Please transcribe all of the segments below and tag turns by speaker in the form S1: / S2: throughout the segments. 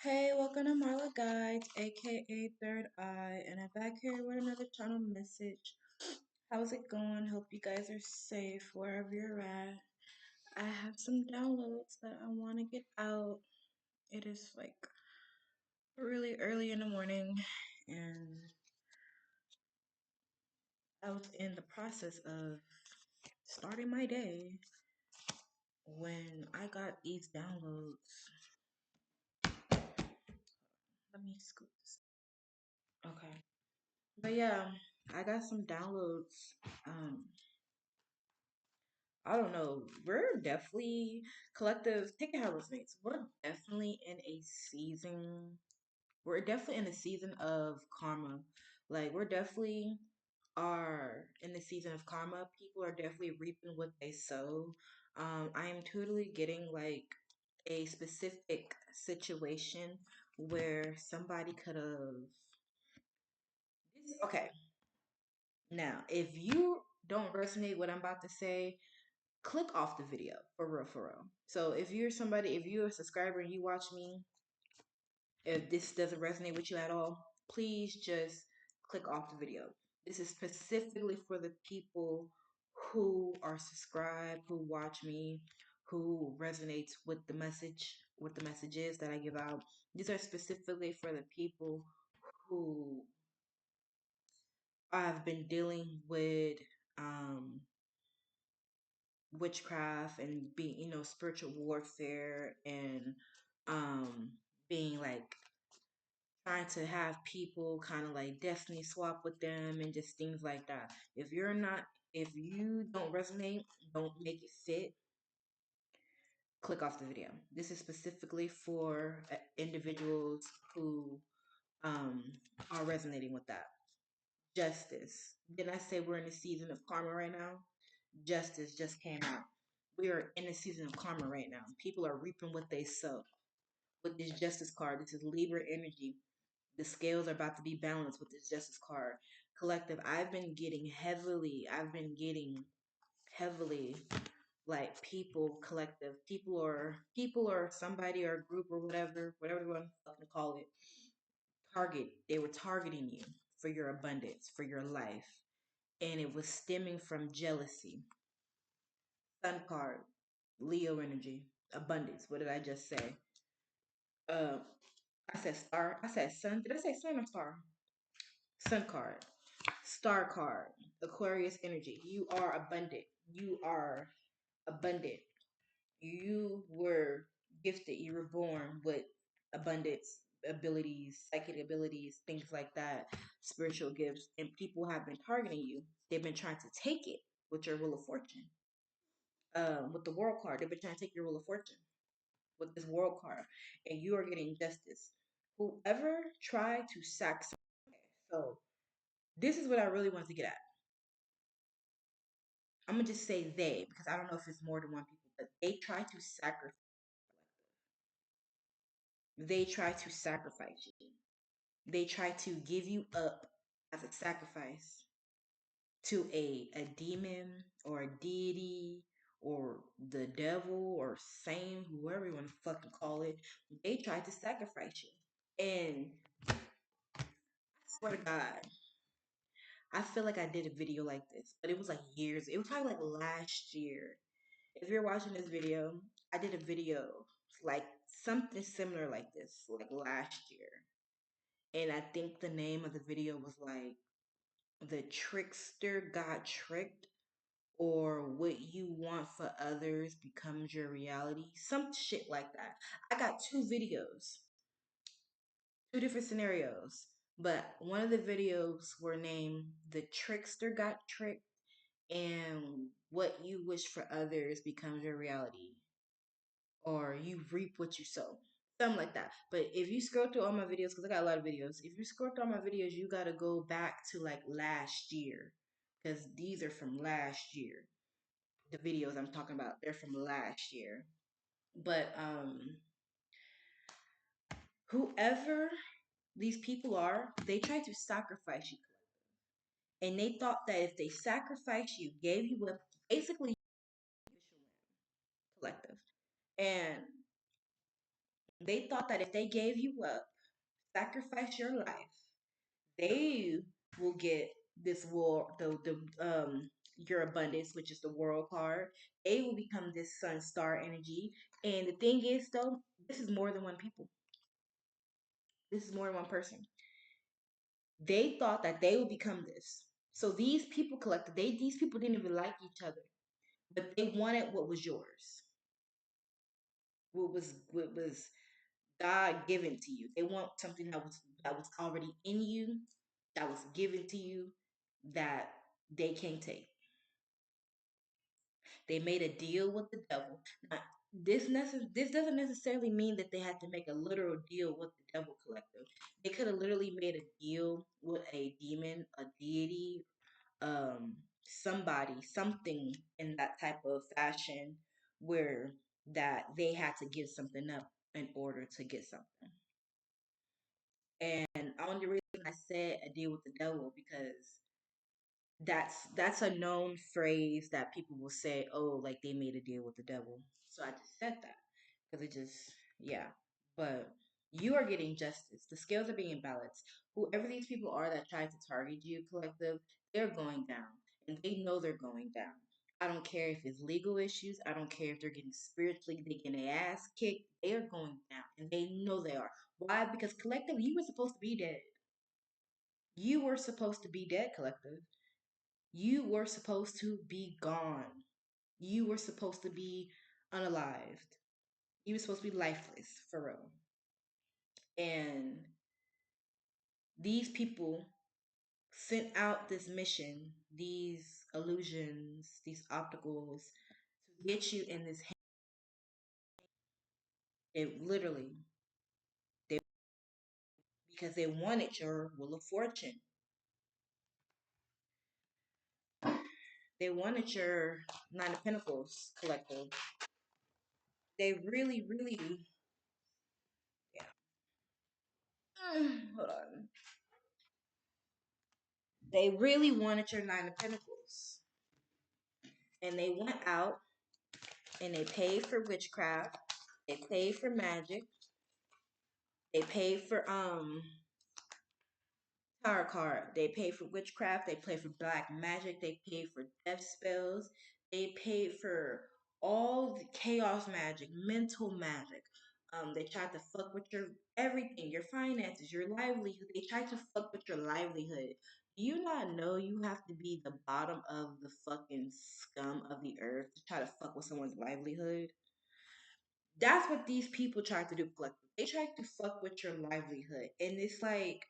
S1: Hey, welcome to Marla Guides, aka Third Eye, and I'm back here with another channel message. How's it going? Hope you guys are safe wherever you're at. I have some downloads that I want to get out. It is like really early in the morning, and I was in the process of starting my day when I got these downloads. Let me scoop this. Okay. But yeah, I got some downloads. Um, I don't know. We're definitely collective. Take it how it resonates. We're definitely in a season. We're definitely in a season of karma. Like we're definitely are in the season of karma. People are definitely reaping what they sow. I am totally getting like a specific situation where somebody could have. Okay, now if you don't resonate with what I'm about to say, click off the video for real, for real. So if you're a subscriber and you watch me, if this doesn't resonate with you at all, please just click off the video. This is specifically for the people who are subscribed, who watch me, who resonates with with the messages that I give out. These are specifically for the people who I've been dealing with um witchcraft and being, spiritual warfare and um being like trying to have people kind of like destiny swap with them and just things like that. If you don't resonate, don't make it fit, click off the video. This is specifically for individuals who um are resonating with that. Justice. Did I say we're in a season of karma right now? Justice just came out. We are in a season of karma right now. People are reaping what they sow. With this justice card, this is Libra energy. The scales are about to be balanced with this justice card. Collective, I've been getting heavily like people, collective, people or somebody or a group or whatever you want to fucking call it. They were targeting you for your abundance, for your life. And it was stemming from jealousy. Sun card, Leo energy, abundance. What did I just say? Uh, I said star. I said sun. Did I say sun or star? Sun card, star card, Aquarius energy. You are abundant. You are abundant. You were gifted. You were born with abundance abilities, psychic abilities, things like that, spiritual gifts, and people have been targeting you. They've been trying to take it with your Wheel of Fortune. With the World card, they've been trying to take your Wheel of Fortune with this World card, and you are getting justice. Whoever tried to sacrifice. So this is what I really wanted to get at. I'm gonna just say they because I don't know if it's more than one people, but they try to sacrifice. They try to sacrifice you. They try to give you up as a sacrifice to a demon or a deity or the devil or saint, whoever you want to fucking call it. They try to sacrifice you. And I swear to God, I feel like I did a video like this, but it was like years. It was probably like last year. If you're watching this video, I did a video like something similar like this, like last year. And I think the name of the video was like The Trickster Got Tricked or What You Want for Others Becomes Your Reality. Some shit like that. I got two videos, two different scenarios. But one of the videos were named The Trickster Got Tricked and What You Wish for Others Becomes Your Reality. Or You Reap What You Sow. Something like that. But if you scroll through all my videos, because I got a lot of videos, if you scroll through all my videos, you got to go back to like last year. Because these are from last year. The videos I'm talking about, they're from last year. But whoever these people are, they try to sacrifice you. And they thought that if they sacrifice you, gave you up, basically collective. And They thought that if they gave you up, sacrifice your life, they will get this world, the your abundance, which is the world card. They will become this sun star energy. And the thing is, though, this is more than one people. This is more than one person. They thought that they would become this. So these people collected. These people didn't even like each other, but they wanted what was yours, what was God given to you. They want something that was already in you, that was given to you, that they can't take. They made a deal with the devil. Now, this doesn't necessarily mean that they had to make a literal deal with the devil collective. They could have literally made a deal with a demon, a deity, somebody, something in that type of fashion where that they had to give something up in order to get something. And only reason I said a deal with the devil because that's a known phrase that people will say, oh, like they made a deal with the devil. So I just said that because it just, yeah. But you are getting justice. The scales are being balanced. Whoever these people are that try to target you, collective, they're going down, and they know they're going down. I don't care if it's legal issues. I don't care if they're getting spiritually, they getting their ass kicked. They're going down, and they know they are. Why? Because collective, you were supposed to be dead. You were supposed to be dead, collective. You were supposed to be gone. You were supposed to be unalived. You were supposed to be lifeless, for real. And these people sent out this mission, these illusions, these opticals, to get you in this. It literally, they because they wanted your Wheel of Fortune. They wanted your Nine of Pentacles collective. They really, really, yeah. Hold on. They really wanted your Nine of Pentacles. And they went out and they paid for witchcraft. They paid for magic. They paid for tarot card. They paid for witchcraft. They paid for black magic. They paid for death spells. They paid for all the chaos magic, mental magic. They tried to fuck with your everything, your finances, your livelihood. They tried to fuck with your livelihood. Do you not know you have to be the bottom of the fucking scum of the earth to try to fuck with someone's livelihood? That's what these people tried to do collectively. They tried to fuck with your livelihood. And it's like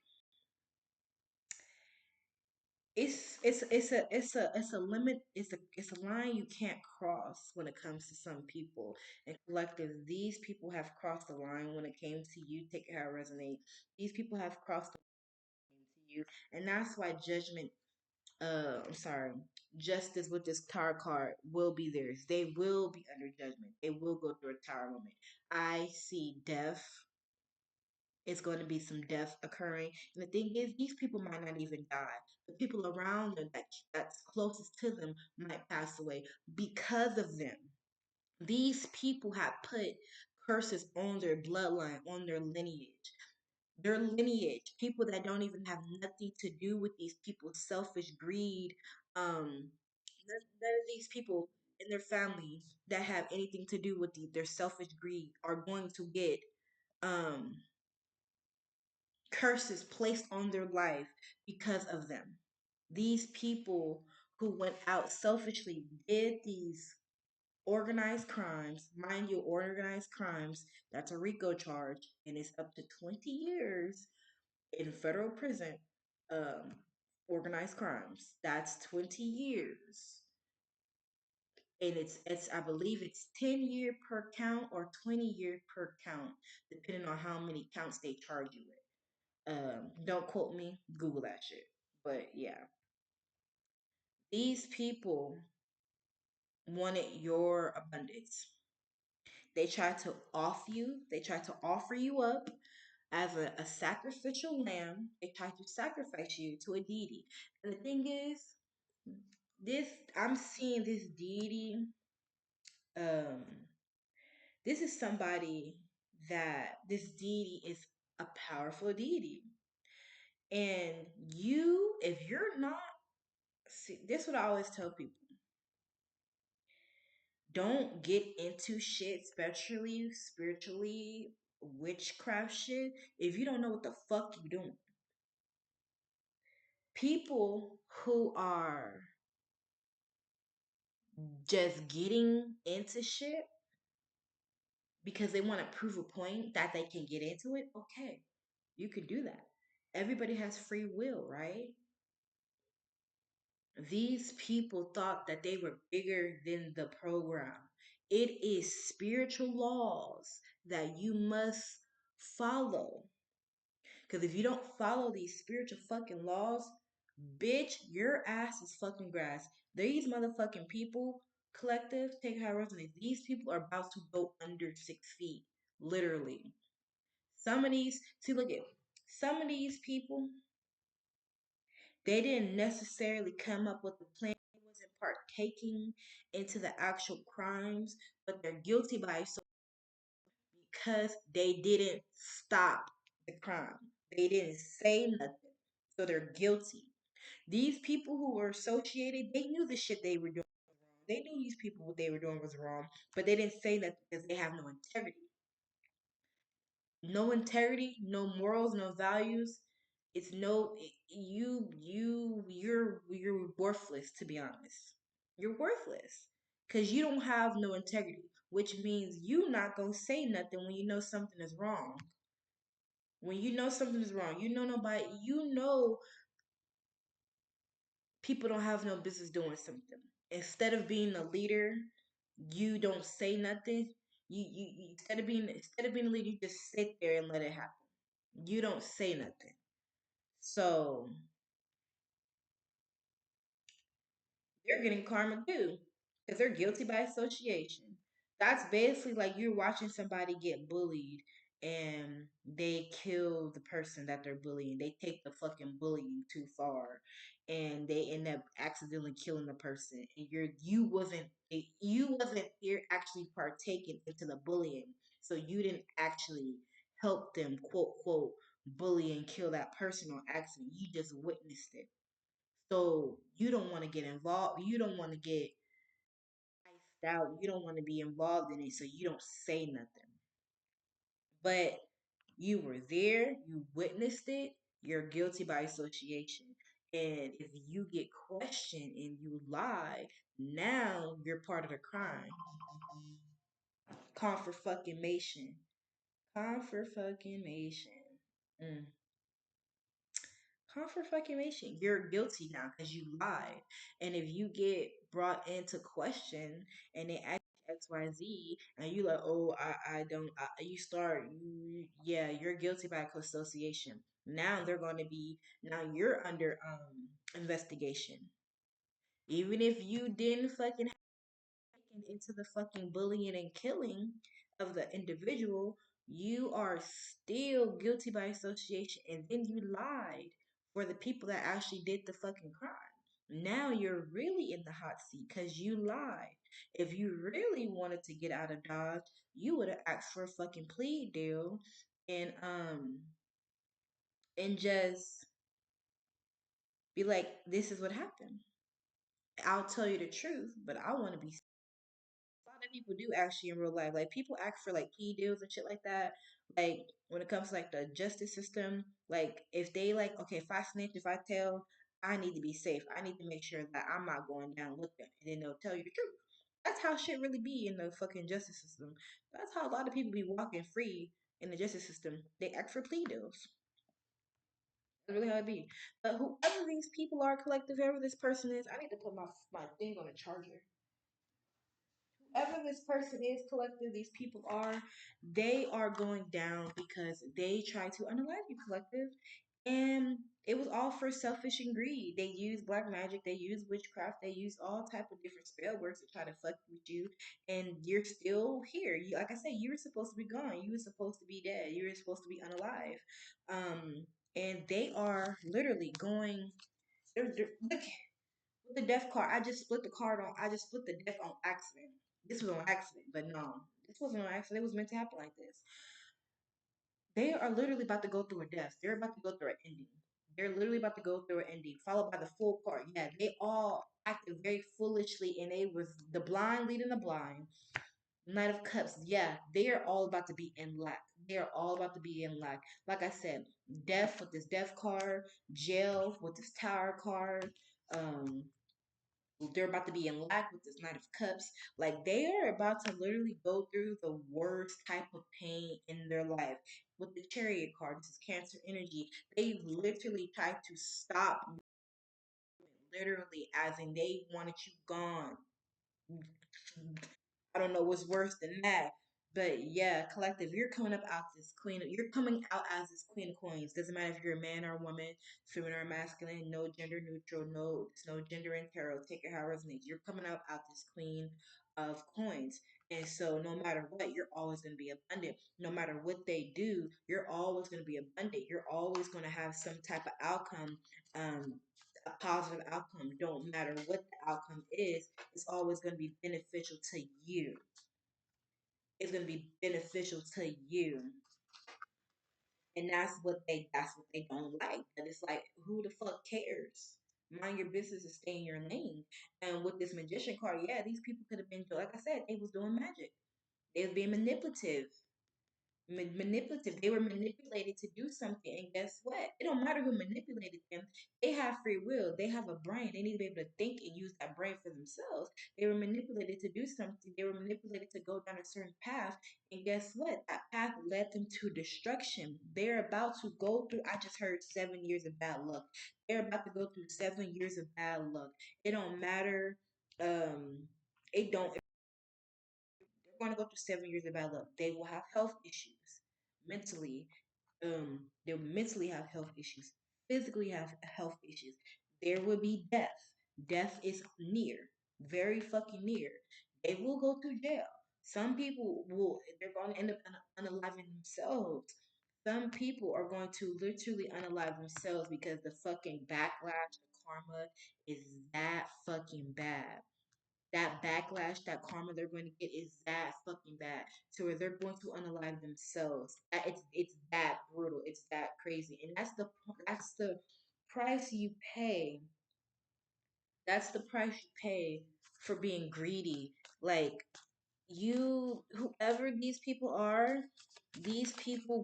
S1: it's a limit, it's a line you can't cross when it comes to some people. And collective, these people have crossed the line when it came to you. Take it how it resonates. These people have crossed the line to you. And that's why judgment, I'm sorry, justice with this tower card will be theirs. They will be under judgment. They will go through a tower moment. I see death. It's going to be some death occurring. And the thing is, these people might not even die. The people around them that's closest to them might pass away because of them. These people have put curses on their bloodline, on their lineage. Their lineage, people that don't even have nothing to do with these people's selfish greed. None of these people in their family that have anything to do with their selfish greed are going to get um curses placed on their life because of them. These people who went out selfishly did these organized crimes, mind you, organized crimes, that's a RICO charge, and it's up to 20 years in federal prison. Um, Organized crimes, that's 20 years. And it's I believe it's 10-year per count or 20-year per count, depending on how many counts they charge you with. Don't quote me. Google that shit. But yeah, these people wanted your abundance. They tried to off you. They tried to offer you up as a sacrificial lamb. They tried to sacrifice you to a deity. And the thing is, this I'm seeing this deity. Um, this is somebody that this deity is a powerful deity. And you, if you're not, see, this is what I always tell people. Don't get into shit, spiritually, witchcraft shit, if you don't know what the fuck you doing. People who are just getting into shit because they want to prove a point that they can get into it, okay, you could do that. Everybody has free will, right? These people thought that they were bigger than the program. It is spiritual laws that you must follow. Because if you don't follow these spiritual fucking laws, bitch, your ass is fucking grass. These motherfucking people, collective, take how resonate. These people are about to go under 6 feet. Literally. Some of these, see, look at some of these people, they didn't necessarily come up with the plan. They wasn't partaking into the actual crimes, but they're guilty by so because they didn't stop the crime. They didn't say nothing. So they're guilty. These people who were associated, they knew the shit they were doing was wrong. They knew these people what they were doing was wrong, but they didn't say that because they have no integrity. No integrity, no morals, no values. It's no you're worthless, to be honest. You're worthless because you don't have no integrity, which means you not gonna say nothing when you know something is wrong. When you know something is wrong, you know people don't have no business doing something. Instead of being a leader, you don't say nothing. Instead of being a leader, you just sit there and let it happen. You don't say nothing. So they're getting karma too because they're guilty by association. That's basically like you're watching somebody get bullied and they kill the person that they're bullying. They take the fucking bullying too far and they end up accidentally killing the person. And you wasn't here actually partaking into the bullying. So you didn't actually help them quote quote bully and kill that person on accident. You just witnessed it. So you don't want to get involved. You don't want to get iced out. You don't want to be involved in it. So you don't say nothing. But you were there. You witnessed it. You're guilty by association. And if you get questioned and you lie, now you're part of the crime. Comfort fucking mation. Comfort fucking mation. Mm. Confirmation. You're guilty now because you lied. And if you get brought into question and they ask you XYZ and you like, oh, I don't, you start, yeah, you're guilty by association. Now they're going to be, now you're under investigation. Even if you didn't fucking into the fucking bullying and killing of the individual, you are still guilty by association. And then you lied for the people that actually did the fucking crime. Now you're really in the hot seat because you lied. If you really wanted to get out of Dodge, you would have asked for a fucking plea deal and and just be like, this is what happened. I'll tell you the truth, but I want to be a lot of people do actually in real life. Like people ask for like plea deals and shit like that. Like when it comes to like the justice system, like if they like, okay, if I snitch, if I tell, I need to be safe. I need to make sure that I'm not going down with them, and then they'll tell you the truth. That's how shit really be in the fucking justice system. That's how a lot of people be walking free in the justice system. They ask for plea deals. That's really how it be. But whoever these people are, collective, whoever this person is, I need to put my thing on a charger. Whoever this person is, collective, these people are, they are going down because they try to unalive you, collective. And it was all for selfish and greed. They use black magic, they use witchcraft, they use all type of different spell words to try to fuck with you, and you're still here. You, like I said, you were supposed to be gone. You were supposed to be dead. You were supposed to be unalive. And they are literally going. Look, with the death card, I just split the card on. I just split the death on accident. This was on accident, but no, this wasn't on accident. It was meant to happen like this. They are literally about to go through a death. They're about to go through an ending. They're literally about to go through an ending, followed by the full part. Yeah, they all acted very foolishly, and they was the blind leading the blind. Knight of Cups, yeah, they are all about to be in lack. They are all about to be in lack. Like I said, death with this death card, jail with this tower card. Um, they're about to be in lack with this Knight of Cups. Like they are about to literally go through the worst type of pain in their life. With the Chariot card, this is Cancer energy. They literally tried to stop, literally, as in they wanted you gone. I don't know what's worse than that. But yeah, collective, you're coming up out this queen. You're coming out as this queen of coins. Doesn't matter if you're a man or a woman, feminine or masculine, no gender neutral, no gender in tarot. Take it how it resonates. You're coming out this queen of coins. And so no matter what, you're always going to be abundant. No matter what they do, you're always going to be abundant. You're always going to have some type of outcome, um, a positive outcome. Don't matter what the outcome is, it's always going to be beneficial to you. It's going to be beneficial to you. And that's what they don't like. But it's like, who the fuck cares? Mind your business and stay in your lane. And with this magician card, yeah, these people could have been, like I said, they was doing magic. They was being manipulative. Manipulative. They were manipulated to do something, and guess what? It don't matter who manipulated them. They have free will. They have a brain. They need to be able to think and use that brain for themselves. They were manipulated to do something. They were manipulated to go down a certain path, and guess what? That path led them to destruction. They're about to go through. I just heard 7 years of bad luck. They're about to go through 7 years of bad luck. It don't matter. It don't going to go through 7 years of bad luck. They will have health issues mentally. They'll mentally have health issues, physically have health issues. There will be death. Death is near, very fucking near. They will go through jail. Some people will, they're going to end up unaliving themselves. Some people are going to literally unalive themselves because the fucking backlash, the karma is that fucking bad. That backlash, that karma they're going to get is that fucking bad. So where they're going to unalive themselves. It's that brutal. It's that crazy, and that's the price you pay. That's the price you pay for being greedy. Like whoever these people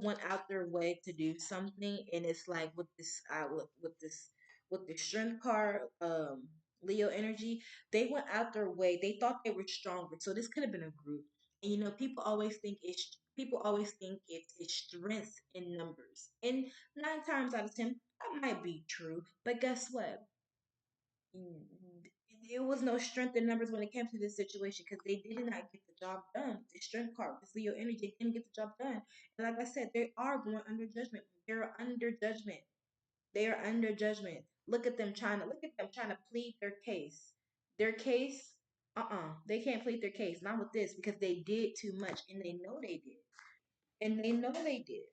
S1: went out their way to do something, and it's like with this outlook, with the strength card, Leo energy, they went out their way. They thought they were stronger, so this could have been a group. And people always think it's strength in numbers, and 9 times out of 10 that might be true. But guess what? There was no strength in numbers when it came to this situation because they did not get the job done. The strength card, the Leo energy, didn't get the job done. And like I said, they are going under judgment. They're under judgment. They are under judgment. Look at them trying to plead their case. Their case, they can't plead their case. Not with this because they did too much and they know they did. And they know they did.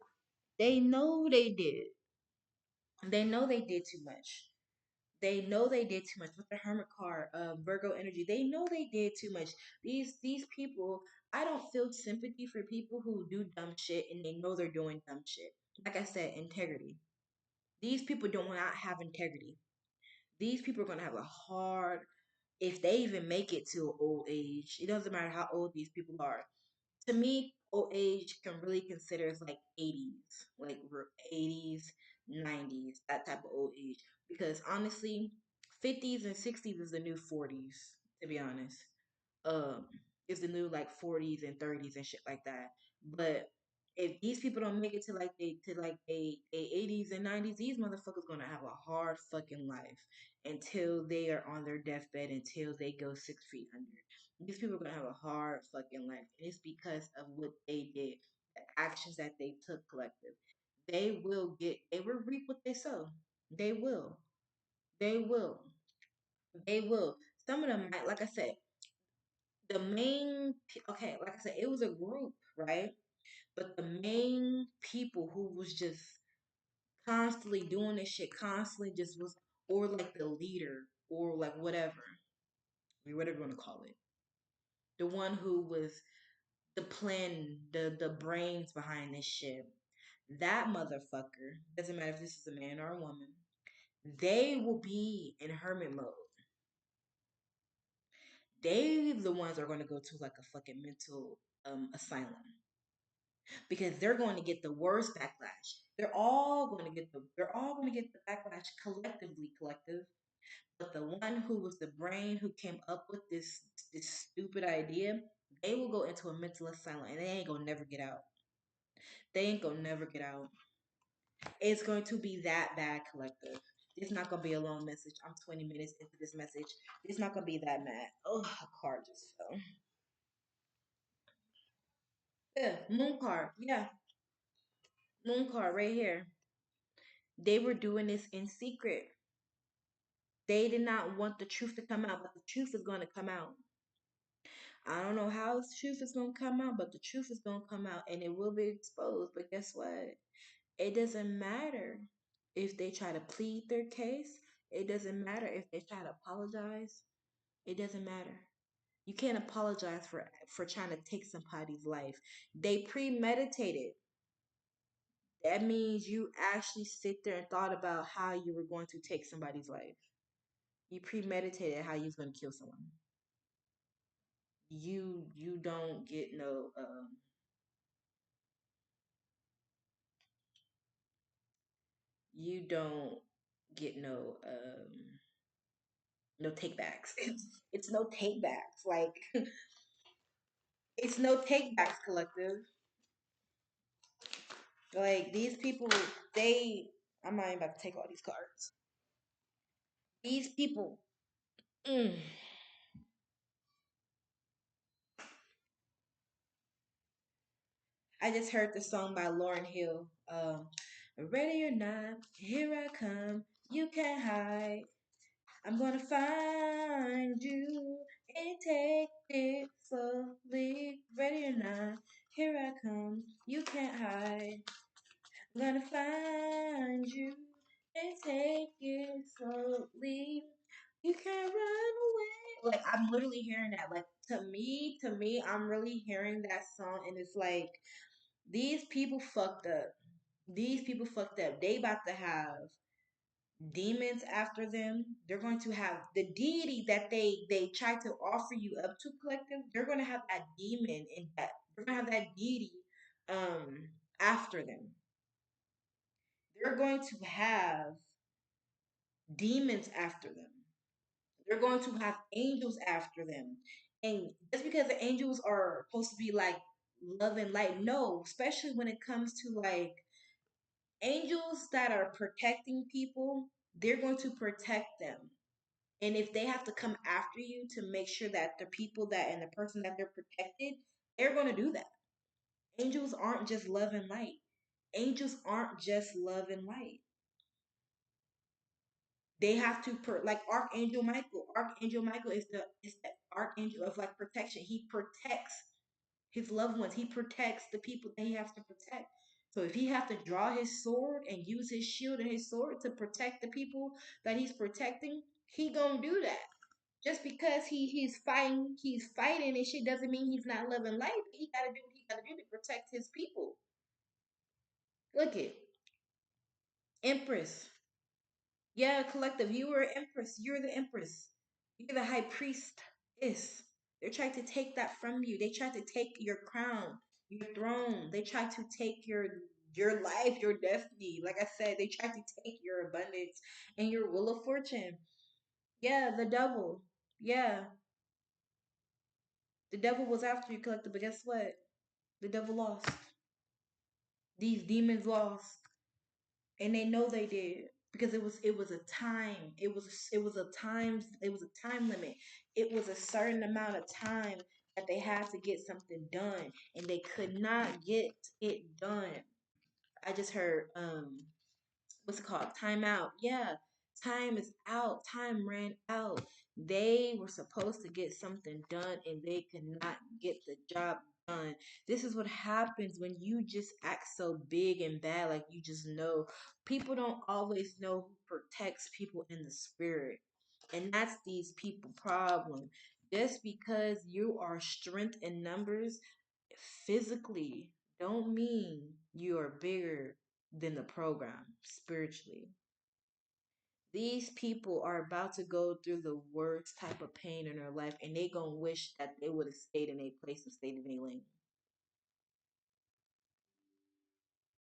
S1: They know they did. They know they did too much. They know they did too much with the Hermit card, Virgo energy. They know they did too much. These people, I don't feel sympathy for people who do dumb shit and they know they're doing dumb shit. Like I said, integrity. These people do not have integrity. These people are gonna have a hard if they even make it to old age. It doesn't matter how old these people are. To me, old age can really consider as like 80s, like 80s, 90s, that type of old age. Because honestly, 50s and 60s is the new 40s, to be honest. Um, is the new like 40s and 30s and shit like that. But if these people don't make it to like they 80s and 90s, these motherfuckers gonna have a hard fucking life until they are on their deathbed, until they go 6 feet under. These people are gonna have a hard fucking life. And it's because of what they did, the actions that they took collective. They will reap what they sow. They will. They will. They will. Some of them might, like I said, okay, like I said, it was a group, right? But the main people who was just constantly doing this shit, constantly just was, or like the leader, or like whatever you want to call it, the one who was the plan, the brains behind this shit. that motherfucker, doesn't matter if this is a man or a woman, they will be in hermit mode. They the ones are going to go to like a fucking mental asylum because they're going to get the worst backlash. They're all going to get the backlash collectively, collective. But the one who was the brain who came up with this stupid idea, they will go into a mental asylum and they ain't gonna never get out. They ain't gonna never get out. It's going to be that bad, collective. It's not gonna be a long message. I'm 20 minutes into this message. It's not gonna be that mad. Oh, a card just fell. Yeah, moon card. Yeah, moon card right here. They were doing this in secret. They did not want the truth to come out, but the truth is going to come out. I don't know how the truth is going to come out, but the truth is going to come out and it will be exposed. But guess what? It doesn't matter if they try to plead their case. It doesn't matter if they try to apologize. It doesn't matter. You can't apologize for trying to take somebody's life. They premeditated. That means you actually sit there and thought about how you were going to take somebody's life. You premeditated how you was going to kill someone. You don't get no you don't get no takebacks. It's no takebacks. Like it's no takebacks, collective. Like these people, they. I'm not even about to take all these cards. These people. Mm, I just heard the song by Lauren Hill. Ready or not, here I come. You can't hide. I'm gonna find you and take it slowly. Ready or not, here I come. You can't hide. I'm gonna find you and take it slowly. You can't run away. Like I'm literally hearing that. Like to me, I'm really hearing that song, and it's like these people fucked up. These people fucked up. They about to have demons after them. They're going to have the deity that they try to offer you up to, collective. They're going to have that demon in that. They're going to have that deity after them. They're going to have demons after them. They're going to have angels after them. And just because the angels are supposed to be like love and light, no, especially when it comes to like angels that are protecting people, they're going to protect them. And if they have to come after you to make sure that the people that and the person that they're protected, they're going to do that. Angels aren't just love and light. Angels aren't just love and light. They have to like Archangel Michael. Archangel Michael is the archangel of like protection. He protects his loved ones. He protects the people that he has to protect. So if he has to draw his sword and use his shield and his sword to protect the people that he's protecting, he gonna do that. Just because he's fighting and shit doesn't mean he's not loving life. He gotta do what he gotta do to protect his people. Look it, Empress. Yeah, collective. You were Empress. You're the Empress. You're the High Priestess. They're trying to take that from you. They try to take your crown, your throne. They try to take your life, your destiny. Like I said, they try to take your abundance and your will of fortune. Yeah, the devil. Yeah, the devil was after you, collective. But guess what? The devil lost. These demons lost, and they know they did because it was a time. It was a time limit. It was a certain amount of time that they had to get something done, and they could not get it done. I just heard what's it called? Time out. Yeah, time is out. Time ran out. They were supposed to get something done and they could not get the job done. This is what happens when you just act so big and bad, like you just know. People don't always know who protects people in the spirit. And that's these people problem. Just because you are strength in numbers physically don't mean you are bigger than the program spiritually. These people are about to go through the worst type of pain in their life, and they gonna wish that they would have stayed in a place and stayed in a lane.